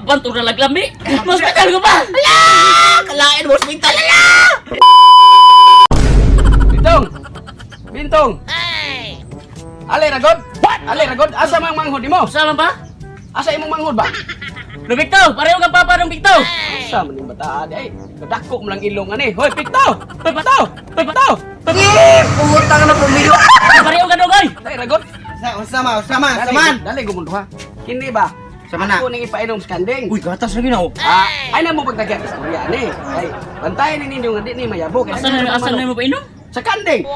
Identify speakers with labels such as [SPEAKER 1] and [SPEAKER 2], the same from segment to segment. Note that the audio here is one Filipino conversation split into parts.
[SPEAKER 1] Bantu na laglami. Hospital ko ba?
[SPEAKER 2] Ala! Kalain mo hospital ala!
[SPEAKER 3] Bintong! Bintong! Alay ragod! Alay ragod! Asa mang manghod mo?
[SPEAKER 1] Sama ba?
[SPEAKER 3] Asa imong manghod ba?
[SPEAKER 1] No, Victor! Pareho ka papa ng Victor!
[SPEAKER 3] Asa man yung bataan ay? Kadako mo lang ilong ani. Hoy, Pikto! Hoy, Pikto! Hoy, Pikto!
[SPEAKER 2] Putang na pumilo.
[SPEAKER 1] Pareho ka dong, ay!
[SPEAKER 3] Alay ragod!
[SPEAKER 2] Sama.
[SPEAKER 3] Dali gumunto ha. Kini ba?
[SPEAKER 2] Sama na.
[SPEAKER 3] Ako nang ipainom sa kanding.
[SPEAKER 2] Uy, gatas lagi na oh.
[SPEAKER 3] Ay na mo pagtagyan istorya ni. Ay, bantayan ni ninyo nga di ni mayabo.
[SPEAKER 1] Asan na mo pa inom?
[SPEAKER 3] Sa kanding.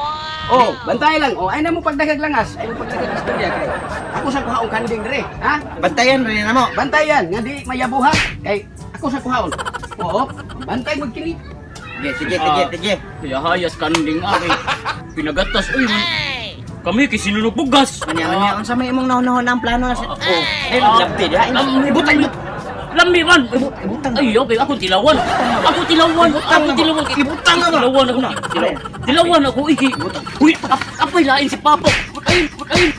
[SPEAKER 3] Oh, bantay lang. Oh, ay na mo pagdagag langas. Ay mo pagdagag istorya kay. Ako sa kuhaong kanding dire, ha?
[SPEAKER 2] Bantayan rin na mo.
[SPEAKER 3] Bantayan nga di mayabuhan. Kay ako sa kuhaon. Oo, bantay mo kini.
[SPEAKER 2] Sige.
[SPEAKER 1] Kaya hayas kanding ari. Pinagatas, uy. Kami kisinunod bugas.
[SPEAKER 2] Manya, unsa may imong naunahon ang plano na
[SPEAKER 1] Oh.
[SPEAKER 2] ay naglampid ha. Ibutang.
[SPEAKER 1] Lambi man.
[SPEAKER 2] Ibutang.
[SPEAKER 1] Ay, okay, ako tilawan.
[SPEAKER 2] Ibutang ka ba?
[SPEAKER 1] Tilawan ako na. Tilawan ako, iki. Uy, apay lain si Papa.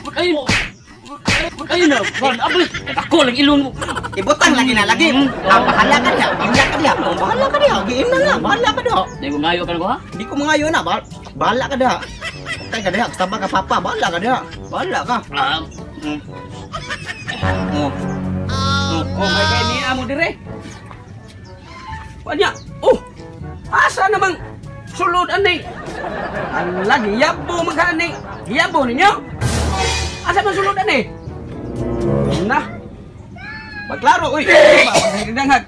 [SPEAKER 1] Putayin na. Apay, ako lang ilong mo.
[SPEAKER 2] Ibutang lagi na lagi. Bahala ka diha. Giin na nga. Bahala ka diha.
[SPEAKER 1] Di ko ngayo ka na ko, ha?
[SPEAKER 2] Di ko mangayo na. Bahala ka diha. Tay ka diha. Kasama ka papa. Bahala ka diha. Bahala ka.
[SPEAKER 3] Oh, may kay ni amo dire. Wanya. Oh. Asa namang sulod ani? Ang lagi yabo magani. Yabo ninyo. Asa man sulod ani? Na. Paglaro uy. Magdangag.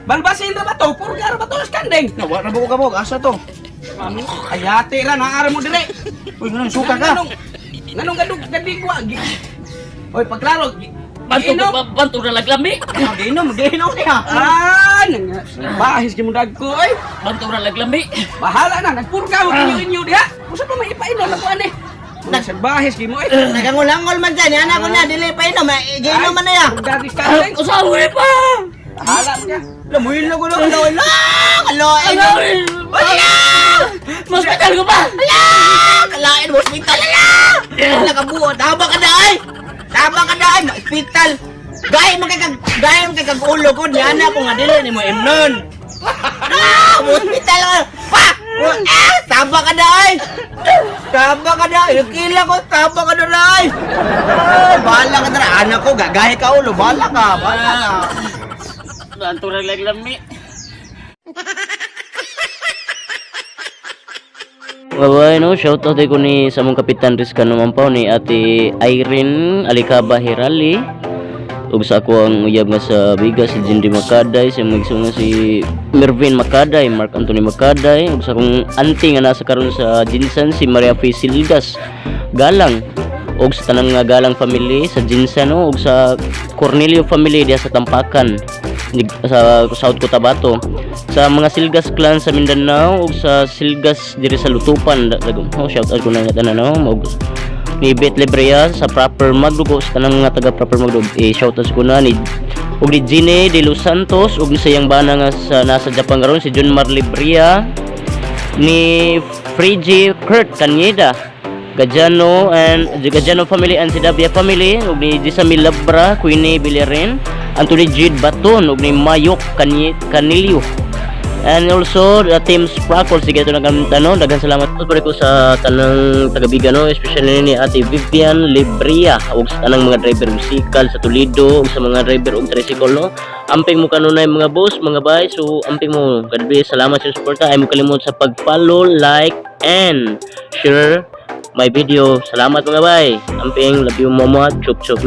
[SPEAKER 3] Balbasin na ba to? Purgar ba to sa kanding?
[SPEAKER 2] Nawa na buko kabog. Asa to?
[SPEAKER 3] Ayate ra na ara mo dire.
[SPEAKER 2] Uy, ganun suka ka.
[SPEAKER 3] Nganong gadigwa. Oy, paglaro.
[SPEAKER 1] Bantu na laglami.
[SPEAKER 2] Giinom niya.
[SPEAKER 3] Bahis gi mo dagko oy.
[SPEAKER 1] Bantu na laglami.
[SPEAKER 3] Bahala na, nagpurga mo inyo diha. Usa pa may ipainom ako ani. Nagsabahis gi mo eh.
[SPEAKER 2] Nagangulangol man dyan. Anak ko na. Dili pa inom. Giinom man na yan.
[SPEAKER 3] Gadis ka lang.
[SPEAKER 1] Usawi pa.
[SPEAKER 3] Bahala mo diha.
[SPEAKER 2] Lamuhin lang ko na. Kalain.
[SPEAKER 1] Hospital ko ba?
[SPEAKER 2] Kalain mo. Hospital. Nakabuot. Tama ka na ay. Hospital. Gaya mo kay kag-ulo ko. Diyan ako nga dili ni mo imnon. Hospital. Pa! Tama ka na ay. Kila ko. Tama ka na ay. Bahala ka na. Anak ko. Gagahe ka ulo. Bahala ka.
[SPEAKER 1] Bantu na laglami.
[SPEAKER 4] Bye no, shoutout ko ni sa mong kapitan Rizcano Mampaw ni Ate Irene Alicaba Hirali ug sa ako ang uyab nga sa bigas si Jindy Makaday, sa mga nga si Mervin Makaday, Mark Anthony Makaday ug sa akong auntie nga nasa karon sa Jinsan si Maria Fisildas Galang ug sa tanang nga Galang family sa Jinsan no, ug sa Cornelio family diha sa Tampakan sa South Cotabato, sa mga Silgas clan sa Mindanao ug sa Silgas diri sa Lutupan. Shout out ko na nga tanan no, ug ni Bet Lebrea sa Proper Magdugo, sa tanang nga taga Proper Magdugo. Shout out ko na ni ug ni Gine de Los Santos ug sa iyang bana nga sa nasa Japan karon si John Mar Lebrea, ni Frigi Kurt Kanyeda Gajano and the Gajano family and Sidabia family ug ni Jisamil Labra, Queenie Biliaren, Anthony Jid Baton ug ni Mayok Canilio, and also the team Sparkle. Sige ito nagtanong, daghang salamat po ko sa tanang tagabigan no, especially ni Ate Vivian Libria ug sa tanang mga driver musikal sa Toledo ug sa mga driver og tricycle no. Amping mo kanunay mga boss, mga bay, so amping mo kadbi. Salamat sa suporta. Ay mo kalimot sa pag-follow, like and share my video. Salamat mga bay. Amping, love you mama. Chup chup.